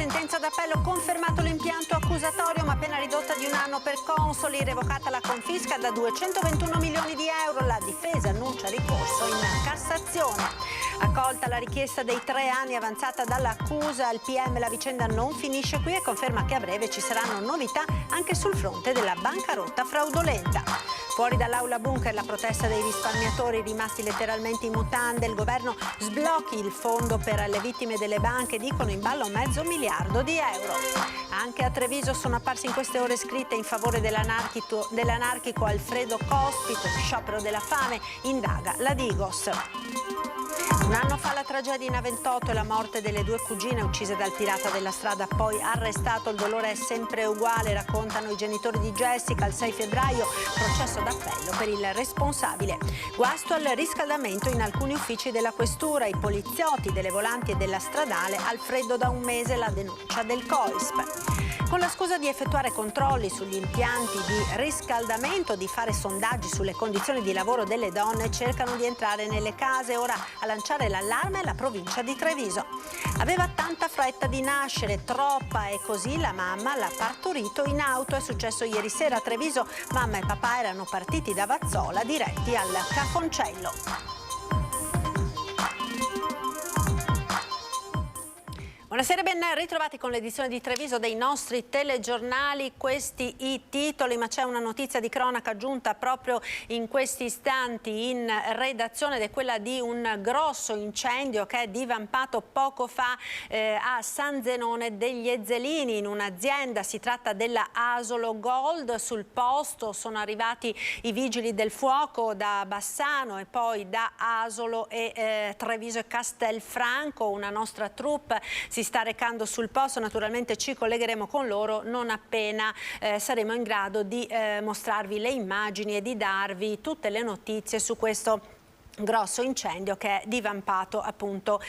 sentenza d'appello, confermato l'impianto accusatorio ma pena ridotta di 1 anno per Consoli, revocata la confisca da 221 milioni di euro, la difesa annuncia ricorso in Cassazione. Accolta la richiesta dei 3 anni avanzata dall'accusa, al PM la vicenda non finisce qui e conferma che a breve ci saranno novità anche sul fronte della bancarotta fraudolenta. Fuori dall'aula bunker la protesta dei risparmiatori rimasti letteralmente in mutande, il governo sblocchi il fondo per le vittime delle banche, dicono in ballo $500 milioni. Anche a Treviso sono apparsi in queste ore scritte in favore dell'anarchico Alfredo Cospito, sciopero della fame, indaga la Digos. 1 anno fa la tragedia in A28 e la morte delle 2 cugine uccise dal pirata della strada, poi arrestato. Il dolore è sempre uguale, raccontano i genitori di Jessica. Il 6 febbraio processo d'appello per il responsabile. Guasto al riscaldamento in alcuni uffici della questura, i poliziotti delle volanti e della stradale al freddo da 1 mese, la denuncia del COISP. Con la scusa di effettuare controlli sugli impianti di riscaldamento, di fare sondaggi sulle condizioni di lavoro delle donne, cercano di entrare nelle case. Ora a lanciare l'allarme è la provincia di Treviso. Aveva tanta fretta di nascere, troppa, e così la mamma l'ha partorito in auto. È successo ieri sera a Treviso. Mamma e papà erano partiti da Vazzola diretti al Cafoncello. Buonasera, ben ritrovati con l'edizione di Treviso dei nostri telegiornali. Questi i titoli, ma c'è una notizia di cronaca giunta proprio in questi istanti in redazione ed è quella di un grosso incendio che è divampato poco fa a San Zenone degli Ezzelini in un'azienda. Si tratta della Asolo Gold. Sul posto sono arrivati i vigili del fuoco da Bassano e poi da Asolo e Treviso e Castelfranco. Una nostra troupe si sta recando sul posto, naturalmente ci collegheremo con loro non appena saremo in grado di mostrarvi le immagini e di darvi tutte le notizie su questo grosso incendio che è divampato appunto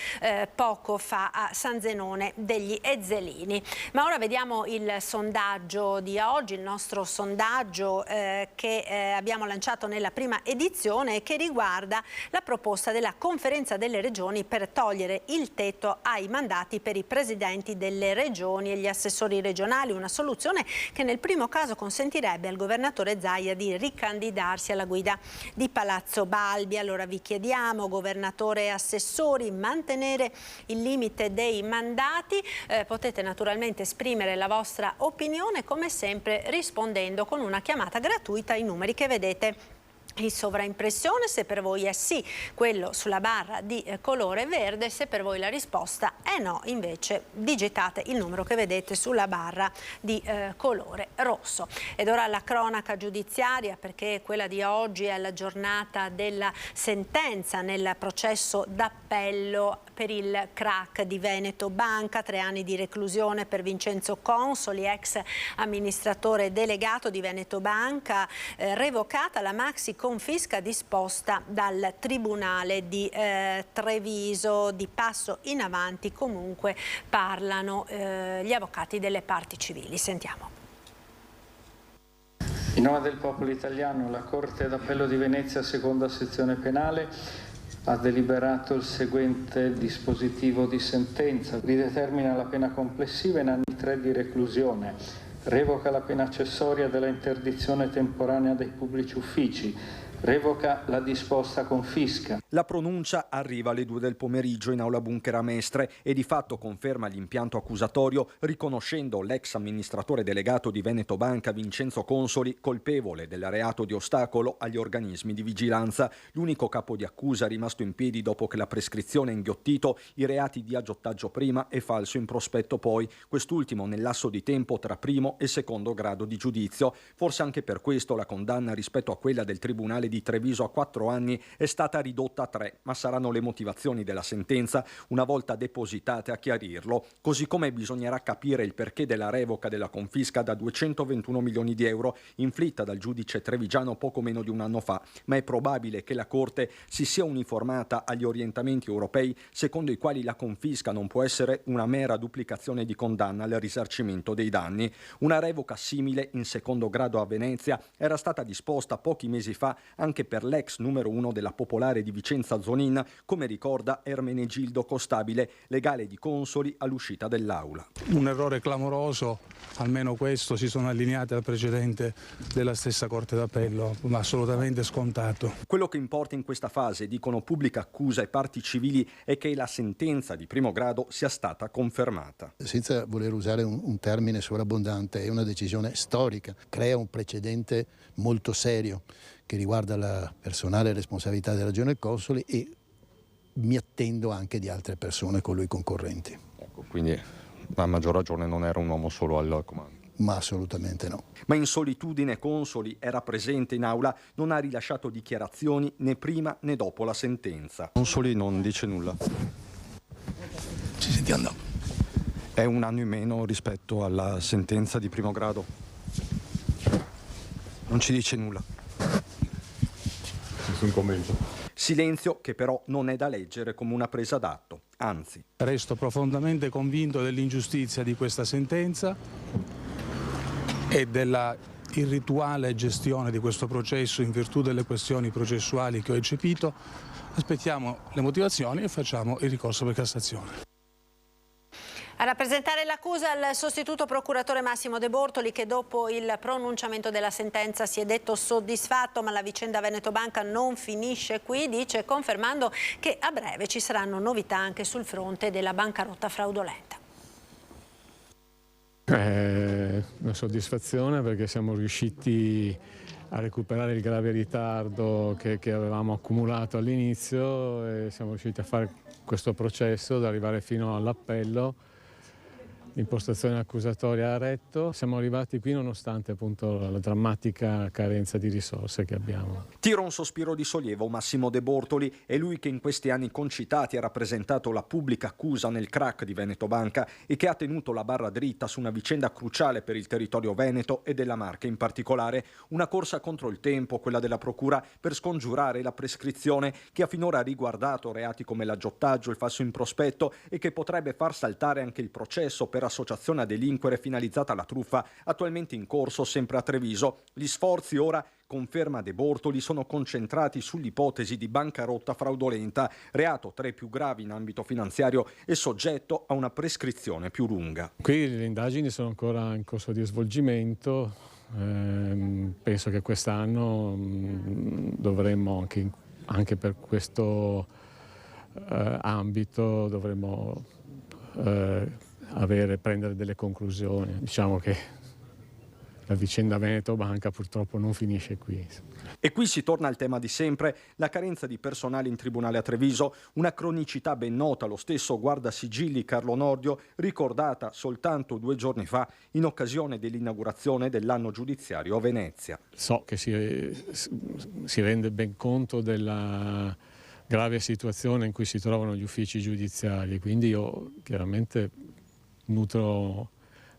poco fa a San Zenone degli Ezzelini. Ma ora vediamo il sondaggio di oggi, il nostro sondaggio che abbiamo lanciato nella prima edizione e che riguarda la proposta della Conferenza delle Regioni per togliere il tetto ai mandati per i presidenti delle regioni e gli assessori regionali, una soluzione che nel primo caso consentirebbe al governatore Zaia di ricandidarsi alla guida di Palazzo Balbi. Allora vi chiediamo, governatore e assessori, mantenere il limite dei mandati. Potete naturalmente esprimere la vostra opinione, come sempre rispondendo con una chiamata gratuita ai numeri che vedete in sovraimpressione. Se per voi è sì, quello sulla barra di colore verde; se per voi la risposta è no, invece digitate il numero che vedete sulla barra di colore rosso. Ed ora la cronaca giudiziaria, perché quella di oggi è la giornata della sentenza nel processo d'appello per il crack di Veneto Banca. 3 anni di reclusione per Vincenzo Consoli, ex amministratore delegato di Veneto Banca, revocata la maxi confisca disposta dal Tribunale di Treviso. Di passo in avanti comunque parlano gli avvocati delle parti civili. Sentiamo. In nome del popolo italiano, la Corte d'Appello di Venezia, seconda sezione penale, ha deliberato il seguente dispositivo di sentenza. Ridetermina la pena complessiva in anni 3 di reclusione, revoca la pena accessoria della interdizione temporanea dai pubblici uffici, revoca la disposta confisca. La pronuncia arriva alle 2 del pomeriggio in aula bunker a Mestre e di fatto conferma l'impianto accusatorio, riconoscendo l'ex amministratore delegato di Veneto Banca Vincenzo Consoli colpevole del reato di ostacolo agli organismi di vigilanza. L'unico capo di accusa rimasto in piedi dopo che la prescrizione ha inghiottito i reati di aggiotaggio prima e falso in prospetto poi, quest'ultimo nel lasso di tempo tra primo e secondo grado di giudizio. Forse anche per questo la condanna rispetto a quella del Tribunale di Treviso a 4 anni è stata ridotta a 3, ma saranno le motivazioni della sentenza, una volta depositate, a chiarirlo, così come bisognerà capire il perché della revoca della confisca da 221 milioni di euro inflitta dal giudice trevigiano poco meno di 1 anno fa, ma è probabile che la Corte si sia uniformata agli orientamenti europei secondo i quali la confisca non può essere una mera duplicazione di condanna al risarcimento dei danni. Una revoca simile in secondo grado a Venezia era stata disposta pochi mesi fa anche per l'ex numero 1 della Popolare di Vicenza Zonin, come ricorda Ermenegildo Costabile, legale di Consoli all'uscita dell'aula. Un errore clamoroso, almeno questo, si sono allineati al precedente della stessa Corte d'Appello, ma assolutamente scontato. Quello che importa in questa fase, dicono pubblica accusa e parti civili, è che la sentenza di primo grado sia stata confermata. Senza voler usare un termine sovrabbondante, è una decisione storica, crea un precedente molto serio che riguarda la personale responsabilità della Regione Consoli e mi attendo anche di altre persone con lui concorrenti. Ecco, quindi a maggior ragione non era un uomo solo al comando. Ma assolutamente no. Ma in solitudine Consoli era presente in aula, non ha rilasciato dichiarazioni né prima né dopo la sentenza. Consoli non dice nulla. Ci sentiamo dopo. È un anno in meno rispetto alla sentenza di primo grado. Non ci dice nulla. Nessun commento. Silenzio che però non è da leggere come una presa d'atto, anzi. Resto profondamente convinto dell'ingiustizia di questa sentenza e della irrituale gestione di questo processo in virtù delle questioni processuali che ho eccepito. Aspettiamo le motivazioni e facciamo il ricorso per Cassazione. A rappresentare l'accusa il sostituto procuratore Massimo De Bortoli, che dopo il pronunciamento della sentenza si è detto soddisfatto, ma la vicenda Veneto Banca non finisce qui, dice, confermando che a breve ci saranno novità anche sul fronte della bancarotta fraudolenta. Una soddisfazione perché siamo riusciti a recuperare il grave ritardo che avevamo accumulato all'inizio e siamo riusciti a fare questo processo, ad arrivare fino all'appello. L'impostazione accusatoria ha retto, siamo arrivati qui nonostante appunto la drammatica carenza di risorse che abbiamo. Tira un sospiro di sollievo Massimo De Bortoli, è lui che in questi anni concitati ha rappresentato la pubblica accusa nel crack di Veneto Banca e che ha tenuto la barra dritta su una vicenda cruciale per il territorio veneto e della Marca in particolare, una corsa contro il tempo, quella della procura, per scongiurare la prescrizione che ha finora riguardato reati come l'aggiottaggio, il falso in prospetto e che potrebbe far saltare anche il processo per associazione a delinquere finalizzata alla truffa, attualmente in corso sempre a Treviso. Gli sforzi ora, conferma De Bortoli, sono concentrati sull'ipotesi di bancarotta fraudolenta, reato tra i più gravi in ambito finanziario e soggetto a una prescrizione più lunga. Qui le indagini sono ancora in corso di svolgimento, penso che quest'anno dovremmo anche per questo ambito dovremmo prendere delle conclusioni. Diciamo che la vicenda Veneto Banca purtroppo non finisce qui. E qui si torna al tema di sempre, la carenza di personale in tribunale a Treviso, una cronicità ben nota allo stesso guardasigilli Carlo Nordio, ricordata soltanto 2 giorni fa in occasione dell'inaugurazione dell'anno giudiziario a Venezia. So che si rende ben conto della grave situazione in cui si trovano gli uffici giudiziari, quindi io chiaramente nutro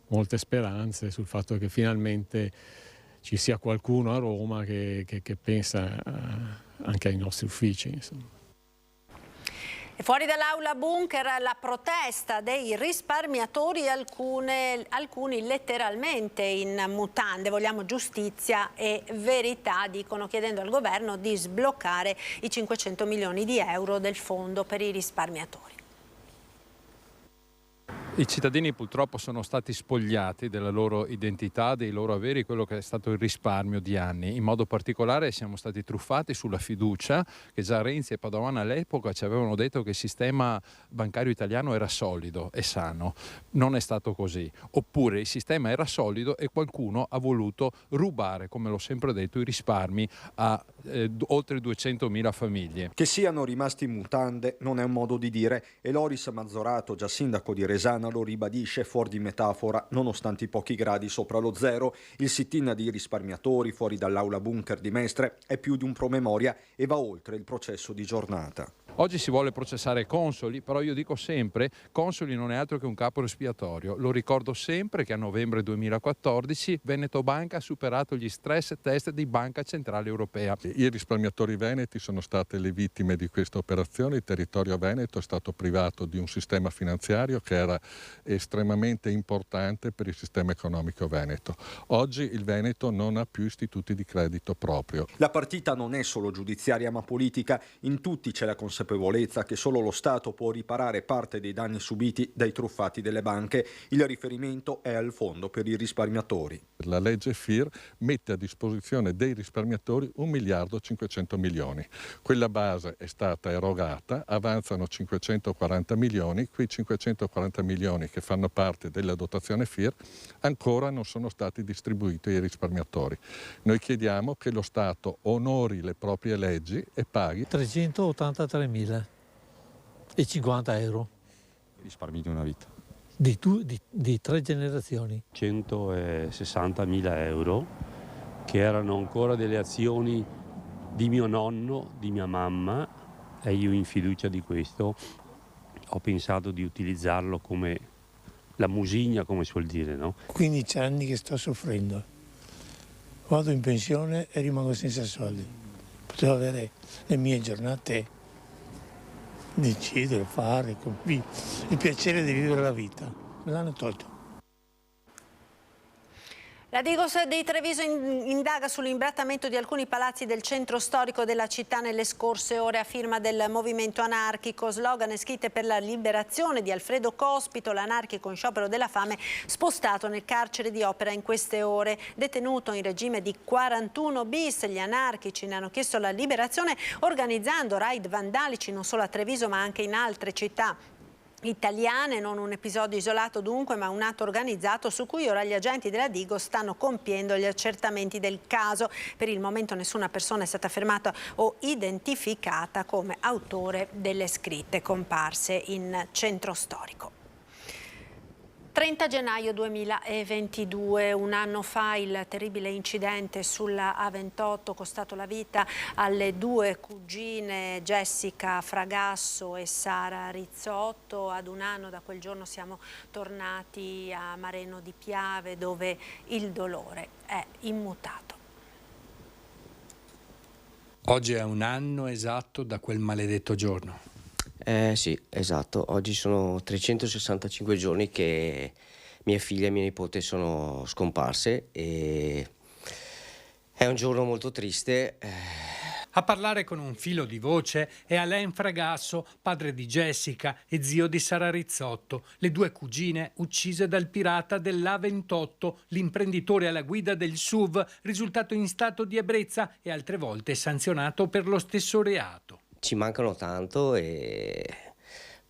molte speranze sul fatto che finalmente ci sia qualcuno a Roma che pensa anche ai nostri uffici, insomma. E fuori dall'aula bunker la protesta dei risparmiatori, alcuni letteralmente in mutande. Vogliamo giustizia e verità, dicono, chiedendo al governo di sbloccare i 500 milioni di euro del fondo per i risparmiatori. I cittadini purtroppo sono stati spogliati della loro identità, dei loro averi, quello che è stato il risparmio di anni. In modo particolare siamo stati truffati sulla fiducia, che già Renzi e Padoan all'epoca ci avevano detto che il sistema bancario italiano era solido e sano. Non è stato così. Oppure il sistema era solido e qualcuno ha voluto rubare, come l'ho sempre detto, i risparmi a oltre 200.000 famiglie. Che siano rimasti in mutande non è un modo di dire e Loris Mazzorato, già sindaco di Resana, lo ribadisce fuori di metafora, nonostante i pochi gradi sopra lo zero. Il sit-in dei risparmiatori fuori dall'aula bunker di Mestre è più di un promemoria e va oltre il processo di giornata. Oggi si vuole processare Consoli, però io dico sempre, Consoli non è altro che un capro espiatorio. Lo ricordo sempre che a novembre 2014 Veneto Banca ha superato gli stress test di Banca Centrale Europea. I risparmiatori veneti sono state le vittime di questa operazione. Il territorio veneto è stato privato di un sistema finanziario che era estremamente importante per il sistema economico veneto. Oggi il Veneto non ha più istituti di credito proprio. La partita non è solo giudiziaria ma politica, in tutti c'è la consapevolezza che solo lo Stato può riparare parte dei danni subiti dai truffati delle banche. Il riferimento è al fondo per i risparmiatori. La legge FIR mette a disposizione dei risparmiatori 1.500 milioni. Quella base è stata erogata, avanzano 540 milioni, quei 540 milioni che fanno parte della dotazione FIR ancora non sono stati distribuiti ai risparmiatori. Noi chiediamo che lo Stato onori le proprie leggi e paghi 383.000 e 50 euro. Risparmi di una vita. Di 3 generazioni. 160.000 euro che erano ancora delle azioni di mio nonno, di mia mamma, e io in fiducia di questo ho pensato di utilizzarlo come la musigna, come si vuol dire, no? 15 anni che sto soffrendo. Vado in pensione e rimango senza soldi. Potevo avere le mie giornate, decidere, fare, il piacere di vivere la vita. Me l'hanno tolto. La Digos di Treviso indaga sull'imbrattamento di alcuni palazzi del centro storico della città nelle scorse ore a firma del movimento anarchico. Slogan e scritte per la liberazione di Alfredo Cospito, l'anarchico in sciopero della fame, spostato nel carcere di Opera in queste ore. Detenuto in regime di 41 bis, gli anarchici ne hanno chiesto la liberazione organizzando raid vandalici non solo a Treviso ma anche in altre città italiane. Non un episodio isolato dunque, ma un atto organizzato su cui ora gli agenti della Digos stanno compiendo gli accertamenti del caso. Per il momento nessuna persona è stata fermata o identificata come autore delle scritte comparse in centro storico. 30 gennaio 2022, un anno fa, il terribile incidente sulla A28 costato la vita alle due cugine Jessica Fragasso e Sara Rizzotto. Ad un anno da quel giorno siamo tornati a Mareno di Piave, dove il dolore è immutato. Oggi è un anno esatto da quel maledetto giorno. Sì, esatto. Oggi sono 365 giorni che mia figlia e mia nipote sono scomparse e è un giorno molto triste. A parlare con un filo di voce è Alain Fragasso, padre di Jessica e zio di Sara Rizzotto, le due cugine uccise dal pirata dell'A28, l'imprenditore alla guida del SUV, risultato in stato di ebbrezza e altre volte sanzionato per lo stesso reato. Ci mancano tanto e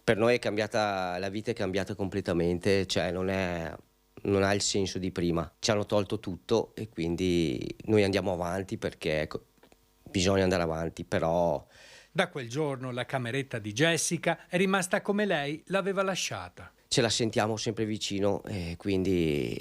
per noi è cambiata, la vita è cambiata completamente, cioè non ha il senso di prima. Ci hanno tolto tutto e quindi noi andiamo avanti perché bisogna andare avanti, però... Da quel giorno la cameretta di Jessica è rimasta come lei l'aveva lasciata. Ce la sentiamo sempre vicino e quindi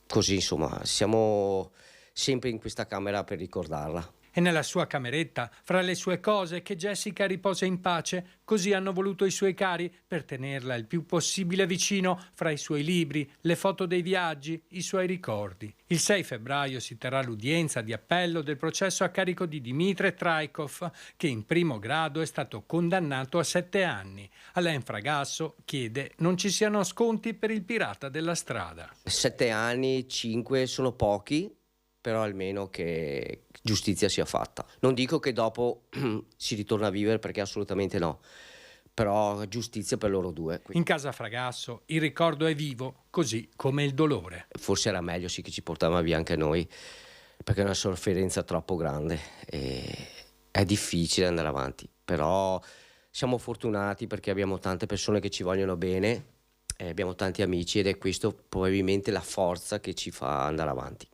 così insomma siamo sempre in questa camera per ricordarla. E nella sua cameretta, fra le sue cose, che Jessica riposa in pace, così hanno voluto i suoi cari, per tenerla il più possibile vicino, fra i suoi libri, le foto dei viaggi, i suoi ricordi. Il 6 febbraio si terrà l'udienza di appello del processo a carico di Dmitrij Traikov, che in primo grado è stato condannato a 7 anni. Alain Fragasso chiede non ci siano sconti per il pirata della strada. 7 anni, 5 sono pochi, però almeno che giustizia sia fatta. Non dico che dopo si ritorna a vivere, perché assolutamente no, però giustizia per loro due. In casa Fragasso il ricordo è vivo, così come il dolore. Forse era meglio sì che ci portavano via anche noi, perché è una sofferenza troppo grande e è difficile andare avanti, però siamo fortunati perché abbiamo tante persone che ci vogliono bene, abbiamo tanti amici ed è questo probabilmente la forza che ci fa andare avanti.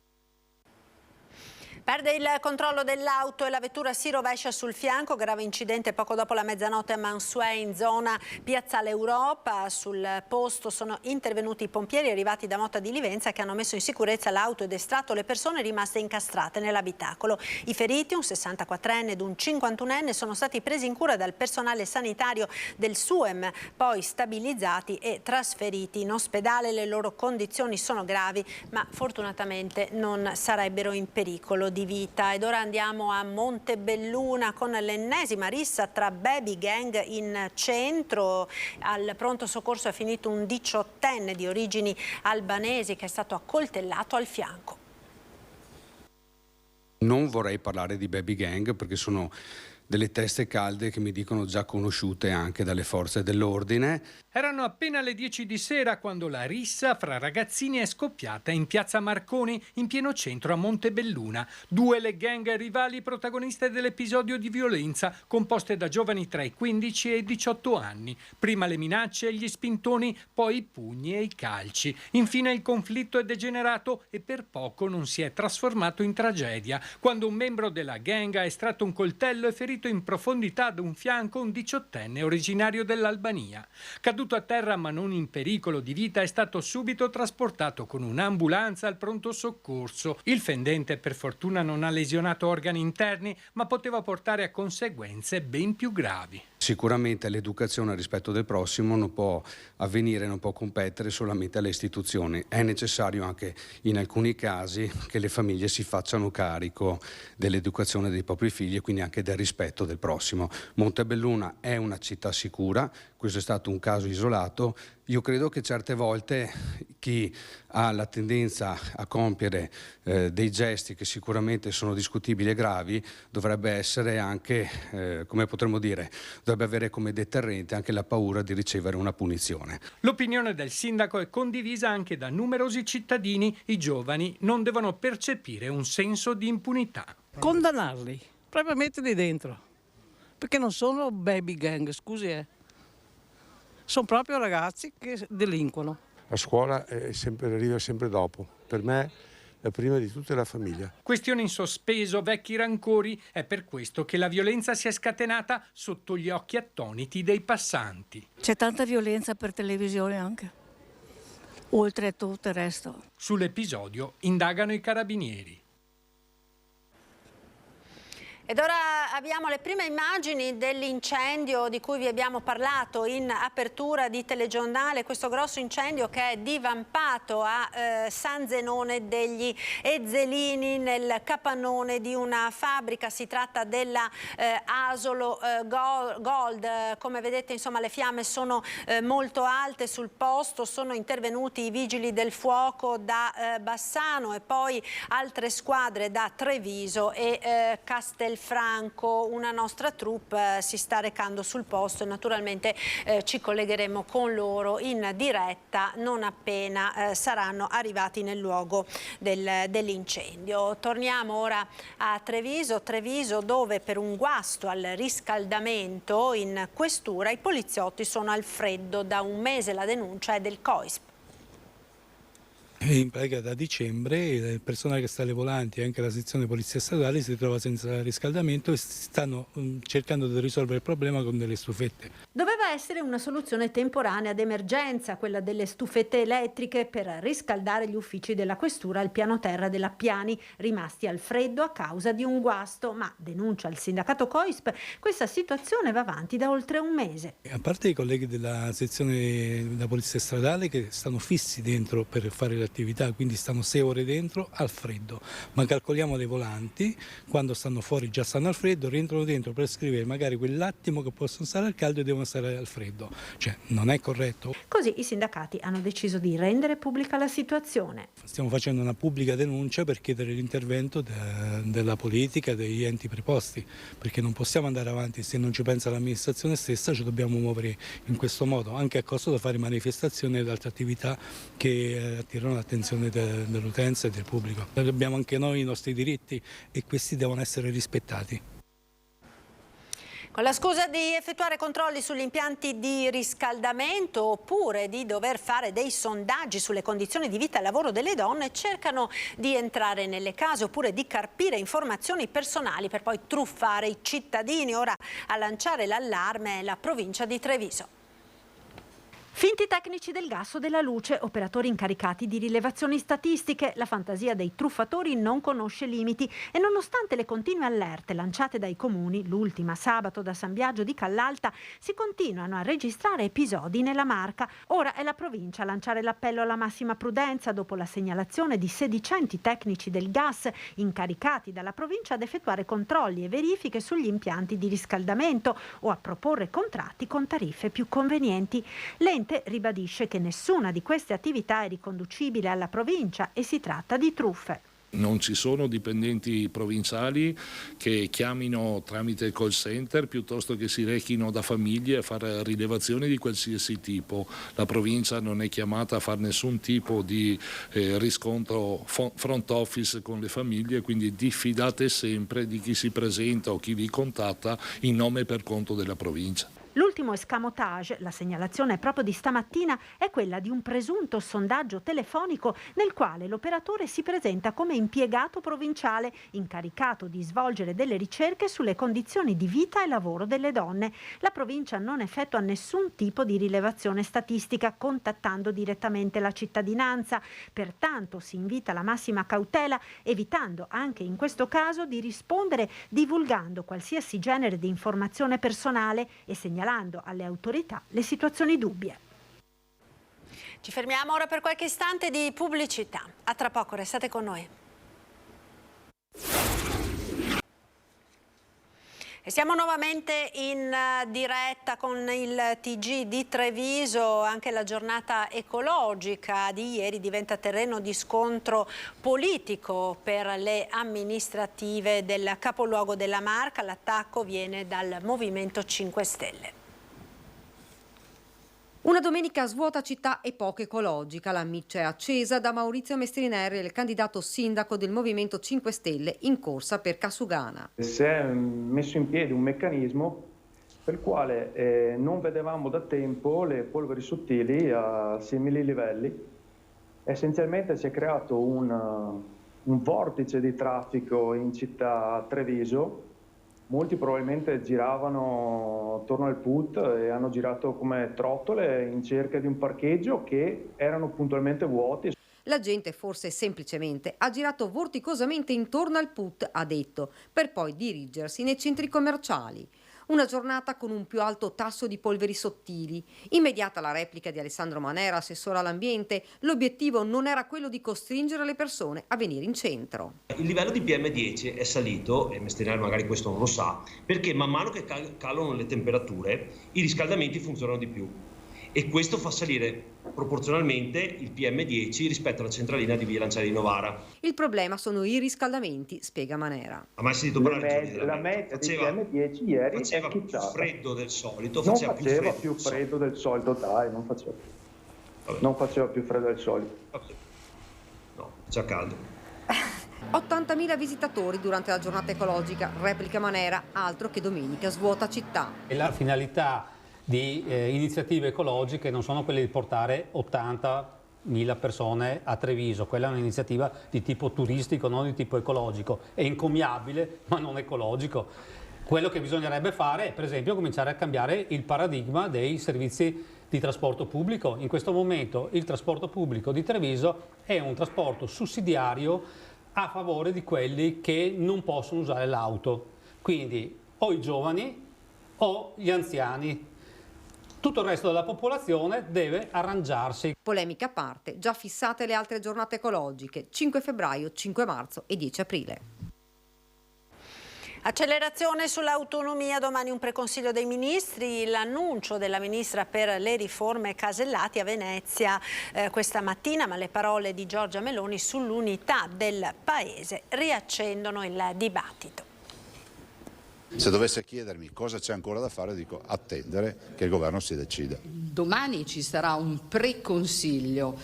Perde il controllo dell'auto e la vettura si rovescia sul fianco. Grave incidente poco dopo la mezzanotte a Mansuè, in zona Piazzale Europa. Sul posto sono intervenuti i pompieri arrivati da Motta di Livenza, che hanno messo in sicurezza l'auto ed estratto le persone rimaste incastrate nell'abitacolo. I feriti, un 64enne ed un 51enne, sono stati presi in cura dal personale sanitario del SUEM, poi stabilizzati e trasferiti in ospedale. Le loro condizioni sono gravi, ma fortunatamente non sarebbero in pericolo di vita. Ed ora andiamo a Montebelluna con l'ennesima rissa tra baby gang in centro. Al pronto soccorso è finito un 18enne di origini albanesi che è stato accoltellato al fianco. Non vorrei parlare di baby gang perché sono delle teste calde che mi dicono già conosciute anche dalle forze dell'ordine. Erano appena le 10 di sera quando la rissa fra ragazzini è scoppiata in piazza Marconi, in pieno centro a Montebelluna. Due le gang rivali protagoniste dell'episodio di violenza, composte da giovani tra i 15 e i 18 anni. Prima le minacce e gli spintoni, poi i pugni e i calci. Infine il conflitto è degenerato e per poco non si è trasformato in tragedia, quando un membro della gang ha estratto un coltello e ferito in profondità da un fianco un 18enne originario dell'Albania. Caduto a terra ma non in pericolo di vita, è stato subito trasportato con un'ambulanza al pronto soccorso. Il fendente per fortuna non ha lesionato organi interni, ma poteva portare a conseguenze ben più gravi. Sicuramente l'educazione al rispetto del prossimo non può avvenire, non può competere solamente alle istituzioni. È necessario anche in alcuni casi che le famiglie si facciano carico dell'educazione dei propri figli e quindi anche del rispetto del prossimo. Montebelluna è una città sicura, questo è stato un caso isolato. Io credo che certe volte chi ha la tendenza a compiere dei gesti che sicuramente sono discutibili e gravi dovrebbe essere anche, come potremmo dire, dovrebbe avere come deterrente anche la paura di ricevere una punizione. L'opinione del sindaco è condivisa anche da numerosi cittadini. I giovani non devono percepire un senso di impunità. Condannarli, proprio metterli dentro, perché non sono baby gang, scusi, sono proprio ragazzi che delinquono. La scuola arriva sempre dopo, per me la prima di tutte è la famiglia. Questioni in sospeso, vecchi rancori, è per questo che la violenza si è scatenata sotto gli occhi attoniti dei passanti. C'è tanta violenza per televisione anche, oltre a tutto il resto. Sull'episodio indagano i carabinieri. Ed ora abbiamo le prime immagini dell'incendio di cui vi abbiamo parlato in apertura di telegiornale, questo grosso incendio che è divampato a San Zenone degli Ezzelini, nel capannone di una fabbrica. Si tratta della Asolo Gold. Come vedete, insomma, le fiamme sono molto alte sul posto. Sono intervenuti i vigili del fuoco da Bassano e poi altre squadre da Treviso e Castelfranco. Una nostra troupe si sta recando sul posto e naturalmente ci collegheremo con loro in diretta non appena saranno arrivati nel luogo dell'incendio. Torniamo ora a Treviso, dove per un guasto al riscaldamento in questura i poliziotti sono al freddo. Da un mese la denuncia è del COISP. In pratica da dicembre il personale che sta alle volanti e anche la sezione polizia stradale si trova senza riscaldamento e stanno cercando di risolvere il problema con delle stufette. Doveva essere una soluzione temporanea d'emergenza, quella delle stufette elettriche per riscaldare gli uffici della questura al piano terra della Piani, rimasti al freddo a causa di un guasto, ma denuncia il sindacato COISP, questa situazione va avanti da oltre un mese. A parte i colleghi della sezione della polizia stradale che stanno fissi dentro per fare le attività, quindi stanno 6 ore dentro al freddo, ma calcoliamo le volanti, quando stanno fuori già stanno al freddo, rientrano dentro per scrivere magari quell'attimo che possono stare al caldo e devono stare al freddo, cioè non è corretto. Così i sindacati hanno deciso di rendere pubblica la situazione. Stiamo facendo una pubblica denuncia per chiedere l'intervento della politica, degli enti preposti, perché non possiamo andare avanti se non ci pensa l'amministrazione stessa, ci dobbiamo muovere in questo modo, anche a costo da fare manifestazioni ed altre attività che attirano l'attenzione dell'utenza e del pubblico. Abbiamo anche noi i nostri diritti e questi devono essere rispettati. Con la scusa di effettuare controlli sugli impianti di riscaldamento oppure di dover fare dei sondaggi sulle condizioni di vita e lavoro delle donne, cercano di entrare nelle case oppure di carpire informazioni personali per poi truffare i cittadini. Ora a lanciare l'allarme è la provincia di Treviso. Finti tecnici del gas o della luce, operatori incaricati di rilevazioni statistiche. La fantasia dei truffatori non conosce limiti e nonostante le continue allerte lanciate dai comuni, l'ultima sabato da San Biagio di Callalta, si continuano a registrare episodi nella Marca. Ora è la provincia a lanciare l'appello alla massima prudenza dopo la segnalazione di sedicenti tecnici del gas incaricati dalla provincia ad effettuare controlli e verifiche sugli impianti di riscaldamento o a proporre contratti con tariffe più convenienti. L'ente ribadisce che nessuna di queste attività è riconducibile alla provincia e si tratta di truffe. Non ci sono dipendenti provinciali che chiamino tramite il call center piuttosto che si rechino da famiglie a fare rilevazioni di qualsiasi tipo. La provincia non è chiamata a fare nessun tipo di riscontro front office con le famiglie, quindi diffidate sempre di chi si presenta o chi vi contatta in nome e per conto della provincia. L'ultimo escamotage, la segnalazione proprio di stamattina, è quella di un presunto sondaggio telefonico nel quale l'operatore si presenta come impiegato provinciale incaricato di svolgere delle ricerche sulle condizioni di vita e lavoro delle donne. La provincia non effettua nessun tipo di rilevazione statistica contattando direttamente la cittadinanza, pertanto si invita alla massima cautela, evitando anche in questo caso di rispondere divulgando qualsiasi genere di informazione personale e segnalando alle autorità le situazioni dubbie. Ci fermiamo ora per qualche istante di pubblicità. A tra poco, restate con noi. E siamo nuovamente in diretta con il TG di Treviso. Anche la giornata ecologica di ieri diventa terreno di scontro politico per le amministrative del capoluogo della Marca. L'attacco viene dal Movimento 5 Stelle. Una domenica svuota città e poco ecologica. La miccia è accesa da Maurizio Mestrineri, il candidato sindaco del Movimento 5 Stelle in corsa per Casugana. Si è messo in piedi un meccanismo per il quale non vedevamo da tempo le polveri sottili a simili livelli. Essenzialmente si è creato un vortice di traffico in città Treviso. Molti probabilmente giravano attorno al PUT e hanno girato come trottole in cerca di un parcheggio che erano puntualmente vuoti. La gente forse semplicemente ha girato vorticosamente intorno al PUT, ha detto, per poi dirigersi nei centri commerciali. Una giornata con un più alto tasso di polveri sottili. Immediata la replica di Alessandro Manera, assessore all'ambiente, l'obiettivo non era quello di costringere le persone a venire in centro. Il livello di PM10 è salito, e Mestrineri magari questo non lo sa, perché man mano che calano le temperature i riscaldamenti funzionano di più. E questo fa salire proporzionalmente il PM10 rispetto alla centralina di Via Lanciani di Novara. Il problema sono i riscaldamenti, spiega Manera. Ma mai sentito parlare la media di PM10 ieri faceva è più schizzata. Freddo del solito, Non faceva più freddo del solito, dai, non faceva. Non faceva più freddo del solito. No, c'è caldo. 80.000 visitatori durante la giornata ecologica, replica Manera, altro che domenica svuota città. E la finalità di iniziative ecologiche non sono quelle di portare 80.000 persone a Treviso, quella è un'iniziativa di tipo turistico, non di tipo ecologico, è encomiabile ma non ecologico. Quello che bisognerebbe fare è per esempio cominciare a cambiare il paradigma dei servizi di trasporto pubblico. In questo momento il trasporto pubblico di Treviso è un trasporto sussidiario a favore di quelli che non possono usare l'auto, quindi o i giovani o gli anziani. Tutto il resto della popolazione deve arrangiarsi. Polemica a parte, già fissate le altre giornate ecologiche, 5 febbraio, 5 marzo e 10 aprile. Accelerazione sull'autonomia, domani un preconsiglio dei ministri, l'annuncio della ministra per le riforme Casellati a Venezia questa mattina, ma le parole di Giorgia Meloni sull'unità del Paese riaccendono il dibattito. Se dovesse chiedermi cosa c'è ancora da fare, dico attendere che il governo si decida. Domani ci sarà un preconsiglio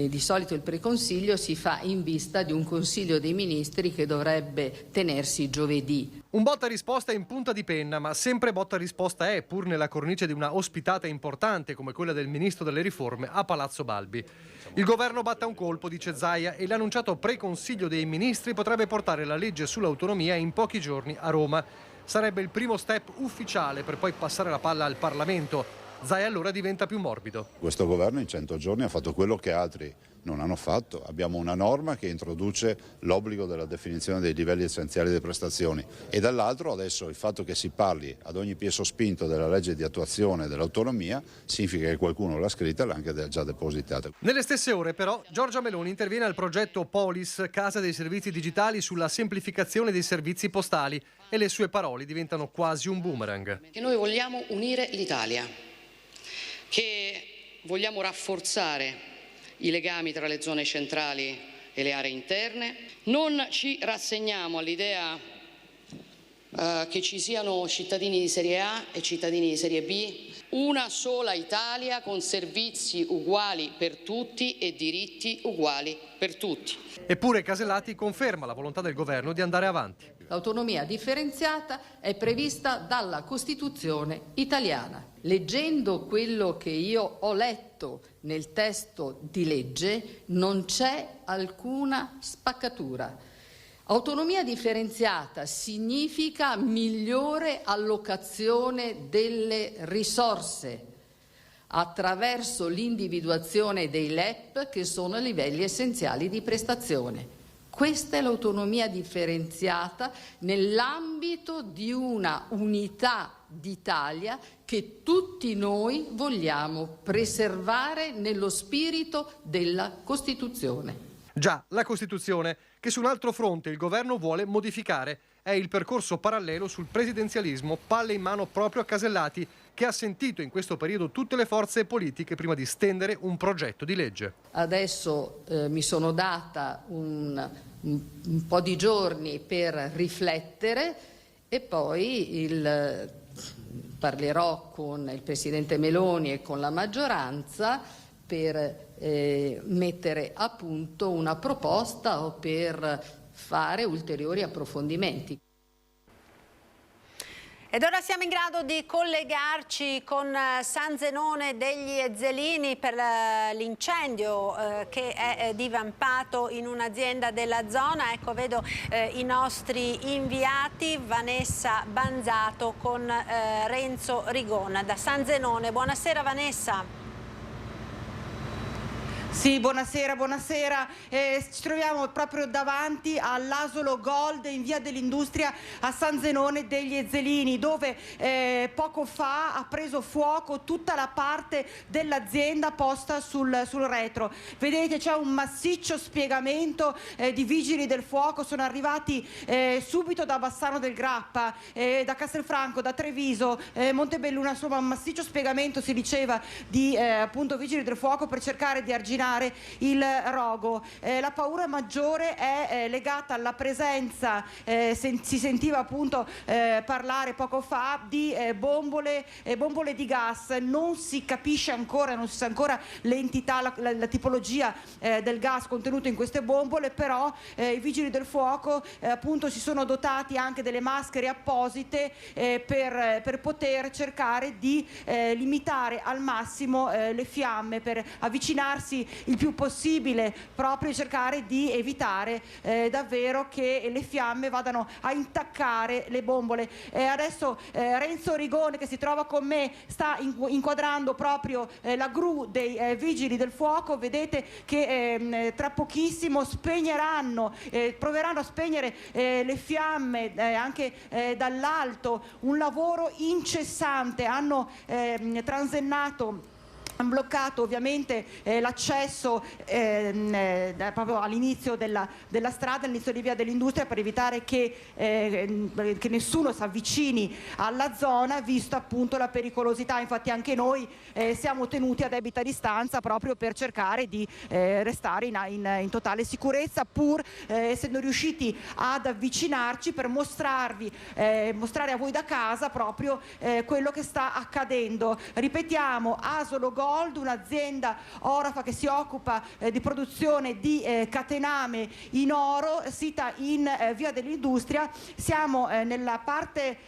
di solito il preconsiglio si fa in vista di un Consiglio dei Ministri che dovrebbe tenersi giovedì. Un botta risposta in punta di penna, ma sempre botta risposta è, pur nella cornice di una ospitata importante come quella del Ministro delle Riforme a Palazzo Balbi. Il governo batta un colpo, dice Zaia, e l'annunciato pre-Consiglio dei Ministri potrebbe portare la legge sull'autonomia in pochi giorni a Roma. Sarebbe il primo step ufficiale per poi passare la palla al Parlamento. Zaia allora diventa più morbido. Questo governo in 100 giorni ha fatto quello che altri non hanno fatto. Abbiamo una norma che introduce l'obbligo della definizione dei livelli essenziali delle prestazioni e dall'altro adesso il fatto che si parli ad ogni piè sospinto della legge di attuazione dell'autonomia significa che qualcuno l'ha scritta e l'ha anche già depositata. Nelle stesse ore però Giorgia Meloni interviene al progetto Polis, Casa dei Servizi Digitali, sulla semplificazione dei servizi postali e le sue parole diventano quasi un boomerang. Che noi vogliamo unire l'Italia, che vogliamo rafforzare i legami tra le zone centrali e le aree interne. Non ci rassegniamo all'idea che ci siano cittadini di serie A e cittadini di serie B. Una sola Italia con servizi uguali per tutti e diritti uguali per tutti. Eppure Casellati conferma la volontà del governo di andare avanti. L'autonomia differenziata è prevista dalla Costituzione italiana. Leggendo quello che io ho letto nel testo di legge non c'è alcuna spaccatura. Autonomia differenziata significa migliore allocazione delle risorse attraverso l'individuazione dei LEP, che sono i livelli essenziali di prestazione. Questa è l'autonomia differenziata nell'ambito di una unità d'Italia che tutti noi vogliamo preservare nello spirito della Costituzione. Già, la Costituzione, che su un altro fronte il governo vuole modificare. È il percorso parallelo sul presidenzialismo, palle in mano proprio a Casellati, che ha sentito in questo periodo tutte le forze politiche prima di stendere un progetto di legge. Adesso mi sono data un po' di giorni per riflettere e poi parlerò con il Presidente Meloni e con la maggioranza per mettere a punto una proposta o per fare ulteriori approfondimenti. Ed ora siamo in grado di collegarci con San Zenone degli Ezzelini per l'incendio che è divampato in un'azienda della zona. Ecco, vedo i nostri inviati, Vanessa Banzato con Renzo Rigona da San Zenone. Buonasera Vanessa. Sì, buonasera, buonasera. Ci troviamo proprio davanti all'Asolo Gold in via dell'Industria a San Zenone degli Ezzelini, dove poco fa ha preso fuoco tutta la parte dell'azienda posta sul retro. Vedete, c'è un massiccio spiegamento di vigili del fuoco, sono arrivati subito da Bassano del Grappa, da Castelfranco, da Treviso, Montebelluna, insomma un massiccio spiegamento, si diceva, di appunto vigili del fuoco per cercare di arginare il rogo. La paura maggiore è legata alla presenza, si sentiva appunto parlare poco fa di bombole di gas. Non si capisce ancora, non si sa ancora l'entità, la tipologia del gas contenuto in queste bombole, però i vigili del fuoco appunto si sono dotati anche delle maschere apposite per poter cercare di limitare al massimo le fiamme, per avvicinarsi il più possibile, proprio cercare di evitare davvero che le fiamme vadano a intaccare le bombole. Adesso Renzo Rigone, che si trova con me, sta inquadrando proprio la gru dei vigili del fuoco. Vedete che tra pochissimo spegneranno, proveranno a spegnere le fiamme anche dall'alto. Un lavoro incessante, hanno transennato, hanno bloccato ovviamente l'accesso proprio all'inizio della strada, all'inizio di via dell'Industria, per evitare che nessuno si avvicini alla zona, vista appunto la pericolosità. Infatti anche noi siamo tenuti a debita distanza proprio per cercare di restare in totale sicurezza, pur essendo riusciti ad avvicinarci per mostrare a voi da casa proprio quello che sta accadendo. Ripetiamo, Asolo Gold Gold, un'azienda orafa che si occupa di produzione di catename in oro, sita in via dell'Industria. Siamo nella parte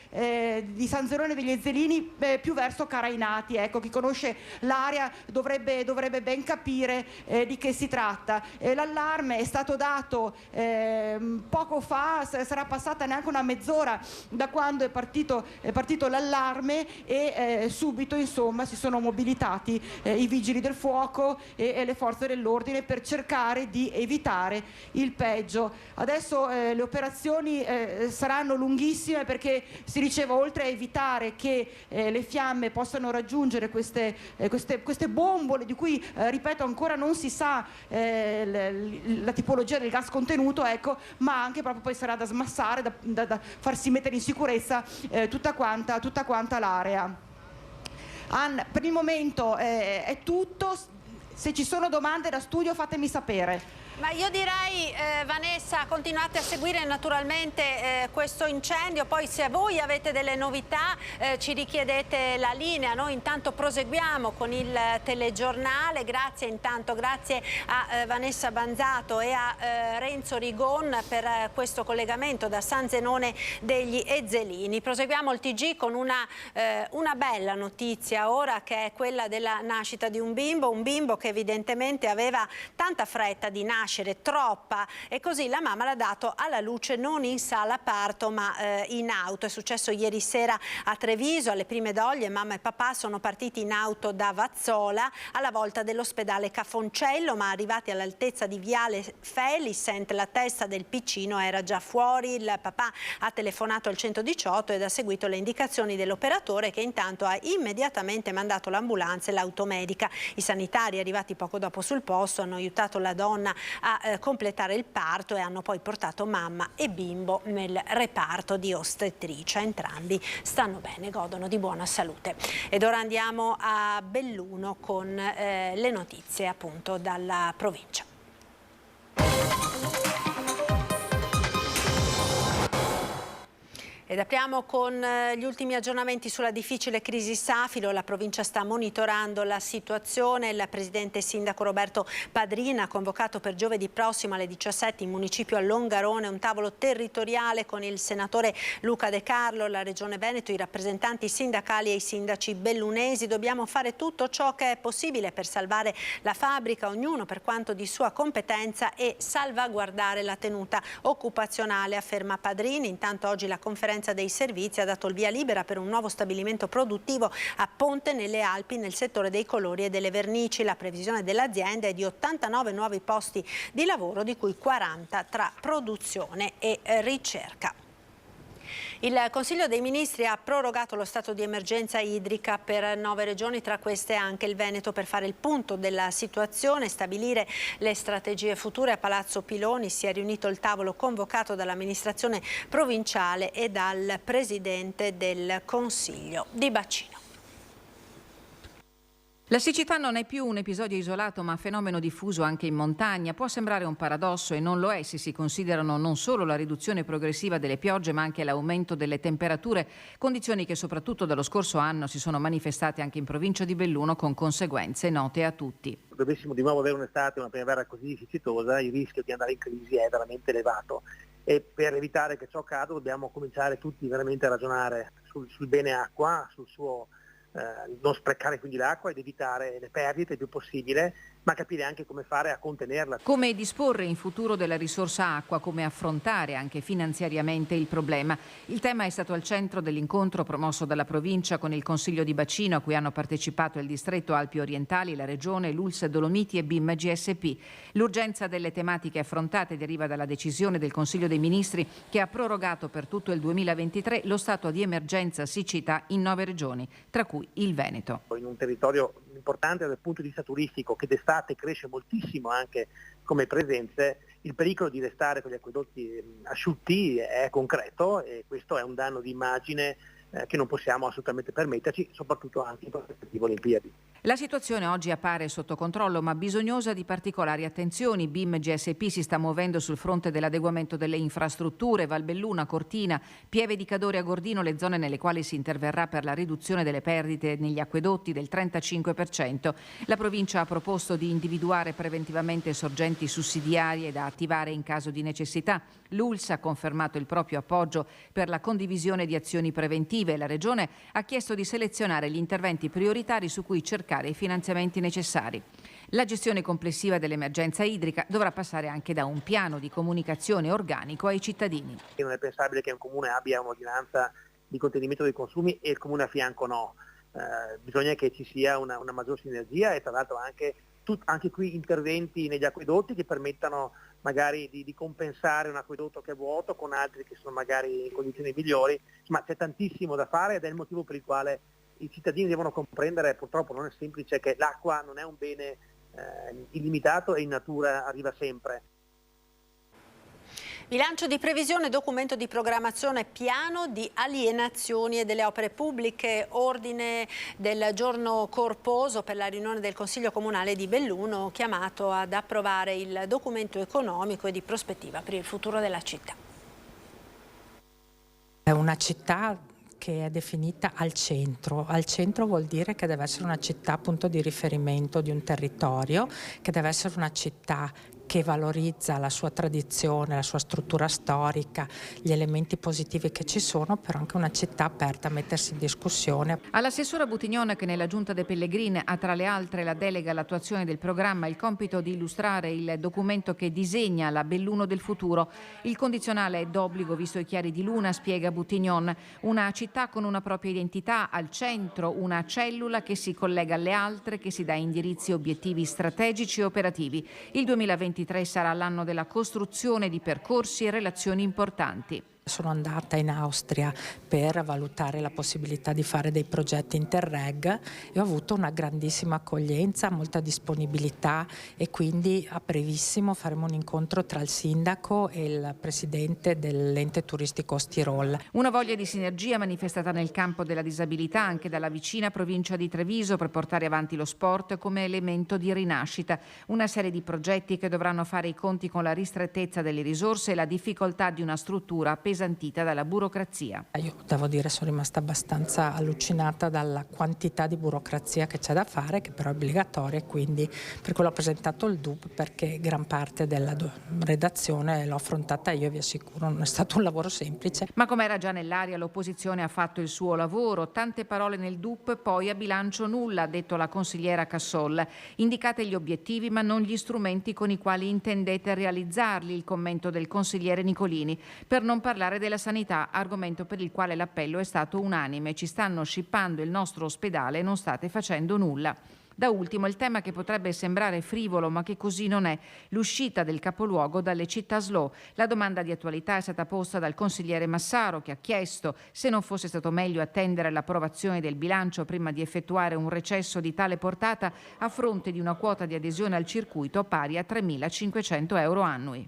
di San Zenone degli Ezzelini, più verso Carainati. Ecco, chi conosce l'area dovrebbe ben capire di che si tratta. L'allarme è stato dato poco fa, sarà passata neanche una mezz'ora da quando è partito l'allarme e subito insomma si sono mobilitati i vigili del fuoco e le forze dell'ordine per cercare di evitare il peggio. Adesso le operazioni saranno lunghissime, perché si diceva, oltre a evitare che le fiamme possano raggiungere queste bombole di cui ripeto ancora non si sa la tipologia del gas contenuto, ecco, ma anche proprio poi sarà da smassare, da farsi mettere in sicurezza tutta quanta l'area. Per il momento è tutto. Se ci sono domande da studio fatemi sapere. Ma io direi, Vanessa, continuate a seguire naturalmente questo incendio, poi se voi avete delle novità ci richiedete la linea. Noi intanto proseguiamo con il telegiornale. Grazie a Vanessa Banzato e a Renzo Rigon per questo collegamento da San Zenone degli Ezzelini. Proseguiamo il TG con una bella notizia ora, che è quella della nascita di un bimbo che evidentemente aveva tanta fretta di nascere, troppa, e così la mamma l'ha dato alla luce non in sala parto ma in auto. È successo ieri sera a Treviso. Alle prime doglie mamma e papà sono partiti in auto da Vazzola alla volta dell'ospedale Cafoncello, ma arrivati all'altezza di Viale Felicent la testa del piccino era già fuori. Il papà ha telefonato al 118 ed ha seguito le indicazioni dell'operatore, che intanto ha immediatamente mandato l'ambulanza e l'automedica. I sanitari, arrivati poco dopo sul posto, hanno aiutato la donna a completare il parto e hanno poi portato mamma e bimbo nel reparto di ostetricia. Entrambi stanno bene, godono di buona salute. Ed ora andiamo a Belluno con le notizie appunto dalla provincia. Ed apriamo con gli ultimi aggiornamenti sulla difficile crisi Safilo. La provincia sta monitorando la situazione. Il presidente sindaco Roberto Padrina ha convocato per giovedì prossimo alle 17 in municipio a Longarone un tavolo territoriale con il senatore Luca De Carlo, la Regione Veneto, i rappresentanti sindacali e i sindaci bellunesi. Dobbiamo fare tutto ciò che è possibile per salvare la fabbrica, ognuno per quanto di sua competenza, e salvaguardare la tenuta occupazionale, afferma Padrini. Intanto oggi la conferenza dei servizi ha dato il via libera per un nuovo stabilimento produttivo a Ponte nelle Alpi nel settore dei colori e delle vernici. La previsione dell'azienda è di 89 nuovi posti di lavoro, di cui 40 tra produzione e ricerca. Il Consiglio dei Ministri ha prorogato lo stato di emergenza idrica per 9 regioni, tra queste anche il Veneto, per fare il punto della situazione e stabilire le strategie future. A Palazzo Piloni si è riunito il tavolo convocato dall'amministrazione provinciale e dal Presidente del Consiglio di Bacino. La siccità non è più un episodio isolato ma fenomeno diffuso anche in montagna. Può sembrare un paradosso e non lo è se si considerano non solo la riduzione progressiva delle piogge ma anche l'aumento delle temperature, condizioni che soprattutto dallo scorso anno si sono manifestate anche in provincia di Belluno con conseguenze note a tutti. Dovessimo di nuovo avere un'estate, una primavera così siccitosa, il rischio di andare in crisi è veramente elevato, e per evitare che ciò accada dobbiamo cominciare tutti veramente a ragionare sul bene acqua, sul suo non sprecare quindi l'acqua ed evitare le perdite il più possibile, ma capire anche come fare a contenerla. Come disporre in futuro della risorsa acqua, come affrontare anche finanziariamente il problema. Il tema è stato al centro dell'incontro promosso dalla provincia con il Consiglio di Bacino, a cui hanno partecipato il distretto Alpi Orientali, la Regione, l'ULSS Dolomiti e BIM GSP. L'urgenza delle tematiche affrontate deriva dalla decisione del Consiglio dei Ministri, che ha prorogato per tutto il 2023 lo stato di emergenza siccità in 9 regioni, tra cui il Veneto. In un territorio importante dal punto di vista turistico, che d'estate cresce moltissimo anche come presenze, il pericolo di restare con gli acquedotti asciutti è concreto, e questo è un danno di immagine che non possiamo assolutamente permetterci, soprattutto anche in prospettiva Olimpiadi. La situazione oggi appare sotto controllo ma bisognosa di particolari attenzioni. BIM GSP si sta muovendo sul fronte dell'adeguamento delle infrastrutture. Valbelluna, Cortina, Pieve di Cadore a Gordino, le zone nelle quali si interverrà per la riduzione delle perdite negli acquedotti del 35%. La provincia ha proposto di individuare preventivamente sorgenti sussidiarie da attivare in caso di necessità. L'ULSS ha confermato il proprio appoggio per la condivisione di azioni preventive. La Regione ha chiesto di selezionare gli interventi prioritari su cui cercare i finanziamenti necessari. La gestione complessiva dell'emergenza idrica dovrà passare anche da un piano di comunicazione organico ai cittadini. Non è pensabile che un comune abbia un'ordinanza di contenimento dei consumi e il comune a fianco no. Bisogna che ci sia una maggior sinergia e tra l'altro anche qui interventi negli acquedotti che permettano magari di compensare un acquedotto che è vuoto con altri che sono magari in condizioni migliori. Ma c'è tantissimo da fare ed è il motivo per il quale i cittadini devono comprendere, purtroppo non è semplice, che l'acqua non è un bene illimitato e in natura arriva sempre. Bilancio di previsione, documento di programmazione, piano di alienazioni e delle opere pubbliche, ordine del giorno corposo per la riunione del Consiglio Comunale di Belluno, chiamato ad approvare il documento economico e di prospettiva per il futuro della città. È una città che è definita al centro. Al centro vuol dire che deve essere una città appunto di riferimento di un territorio, che deve essere una città che valorizza la sua tradizione, la sua struttura storica, gli elementi positivi che ci sono, però anche una città aperta a mettersi in discussione. All'assessora Butignone, che nella Giunta dei Pellegrini ha tra le altre la delega all'attuazione del programma, il compito di illustrare il documento che disegna la Belluno del futuro. Il condizionale è d'obbligo visto i chiari di luna, spiega Butignone, una città con una propria identità, al centro una cellula che si collega alle altre, che si dà indirizzi e obiettivi strategici e operativi. Il 2023 sarà l'anno della costruzione di percorsi e relazioni importanti. Sono andata in Austria per valutare la possibilità di fare dei progetti Interreg e ho avuto una grandissima accoglienza, molta disponibilità e quindi a brevissimo faremo un incontro tra il sindaco e il presidente dell'ente turistico Stirol. Una voglia di sinergia manifestata nel campo della disabilità anche dalla vicina provincia di Treviso per portare avanti lo sport come elemento di rinascita. Una serie di progetti che dovranno fare i conti con la ristrettezza delle risorse e la difficoltà di una struttura appesantita dalla burocrazia. Io devo dire sono rimasta abbastanza allucinata dalla quantità di burocrazia che c'è da fare, che però è obbligatoria, e quindi per quello ho presentato il DUP, perché gran parte della redazione l'ho affrontata io e vi assicuro non è stato un lavoro semplice. Ma come era già nell'aria, l'opposizione ha fatto il suo lavoro. Tante parole nel DUP, poi a bilancio nulla, ha detto la consigliera Cassol. Indicate gli obiettivi ma non gli strumenti con i quali intendete realizzarli, il commento del consigliere Nicolini. Per non parlare della sanità, argomento per il quale l'appello è stato unanime. Ci stanno scippando il nostro ospedale e non state facendo nulla. Da ultimo il tema che potrebbe sembrare frivolo ma che così non è, l'uscita del capoluogo dalle città slow. La domanda di attualità è stata posta dal consigliere Massaro, che ha chiesto se non fosse stato meglio attendere l'approvazione del bilancio prima di effettuare un recesso di tale portata a fronte di una quota di adesione al circuito pari a 3.500 euro annui.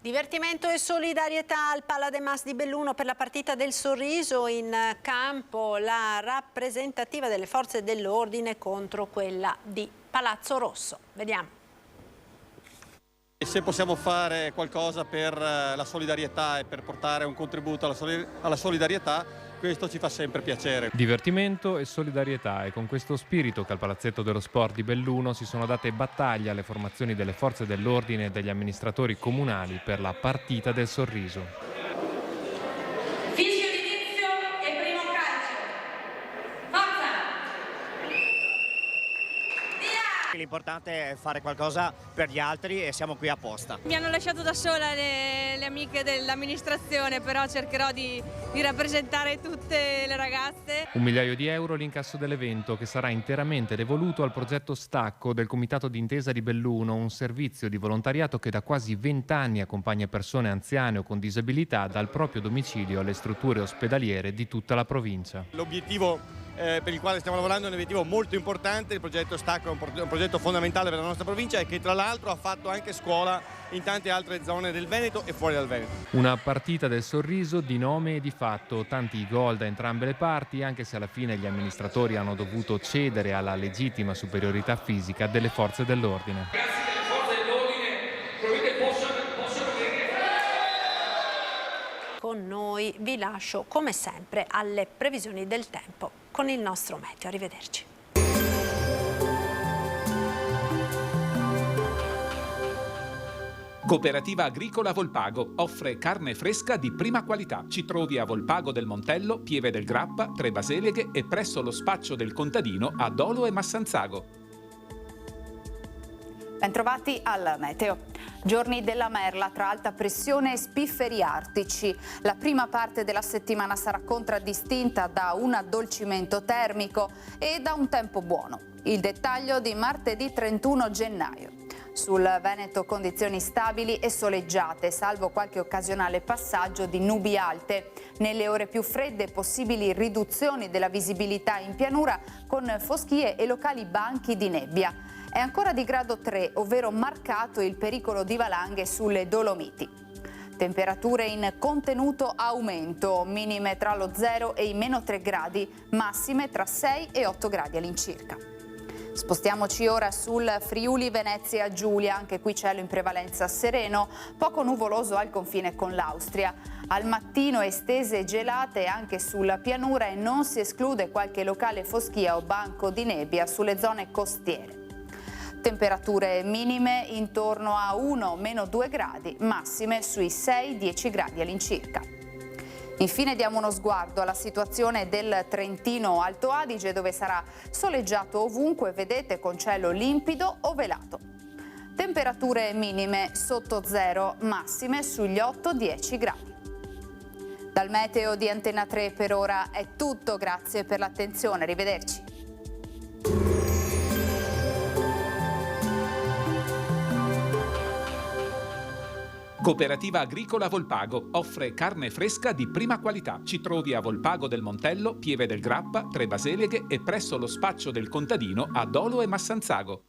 Divertimento e solidarietà al Pala de Mas di Belluno per la partita del sorriso, in campo la rappresentativa delle forze dell'ordine contro quella di Palazzo Rosso. Vediamo. Se possiamo fare qualcosa per la solidarietà e per portare un contributo alla solidarietà, questo ci fa sempre piacere. Divertimento e solidarietà, e con questo spirito che al Palazzetto dello Sport di Belluno si sono date battaglia alle formazioni delle forze dell'ordine e degli amministratori comunali per la partita del sorriso. Fischio d'inizio e primo calcio. Forza! L'importante è fare qualcosa per gli altri e siamo qui apposta. Mi hanno lasciato da sola le amiche dell'amministrazione, però cercherò di rappresentare tutte le ragazze. €1 miliardo l'incasso dell'evento, che sarà interamente devoluto al progetto Stacco del Comitato d'Intesa di Belluno, un servizio di volontariato che da quasi 20 anni accompagna persone anziane o con disabilità dal proprio domicilio alle strutture ospedaliere di tutta la provincia. L'obiettivo per il quale stiamo lavorando è un obiettivo molto importante. Il progetto Stacco è un progetto fondamentale per la nostra provincia e che tra l'altro ha fatto anche scuola in tante altre zone del Veneto e fuori dal Veneto. Una partita del sorriso di nome e di fatto, tanti gol da entrambe le parti, anche se alla fine gli amministratori hanno dovuto cedere alla legittima superiorità fisica delle forze dell'ordine. Con noi vi lascio come sempre alle previsioni del tempo con il nostro meteo. Arrivederci. Cooperativa Agricola Volpago offre carne fresca di prima qualità. Ci trovi a Volpago del Montello, Pieve del Grappa, Tre Baseleghe e presso lo spaccio del contadino a Dolo e Massanzago. Bentrovati al meteo. Giorni della merla tra alta pressione e spifferi artici. La prima parte della settimana sarà contraddistinta da un addolcimento termico e da un tempo buono. Il dettaglio di martedì 31 gennaio. Sul Veneto condizioni stabili e soleggiate, salvo qualche occasionale passaggio di nubi alte. Nelle ore più fredde possibili riduzioni della visibilità in pianura con foschie e locali banchi di nebbia. È ancora di grado 3, ovvero marcato il pericolo di valanghe sulle Dolomiti. Temperature in contenuto aumento, minime tra lo 0 e i -3 gradi, massime tra 6 e 8 gradi all'incirca. Spostiamoci ora sul Friuli Venezia Giulia, anche qui cielo in prevalenza sereno, poco nuvoloso al confine con l'Austria. Al mattino estese gelate anche sulla pianura e non si esclude qualche locale foschia o banco di nebbia sulle zone costiere. Temperature minime intorno a 1-2 gradi, massime sui 6-10 gradi all'incirca. Infine diamo uno sguardo alla situazione del Trentino Alto Adige, dove sarà soleggiato ovunque, vedete, con cielo limpido o velato. Temperature minime sotto zero, massime sugli 8-10 gradi. Dal meteo di Antenna 3 per ora è tutto, grazie per l'attenzione, arrivederci. Cooperativa Agricola Volpago offre carne fresca di prima qualità. Ci trovi a Volpago del Montello, Pieve del Grappa, Tre Baseleghe e presso lo spaccio del contadino a Dolo e Massanzago.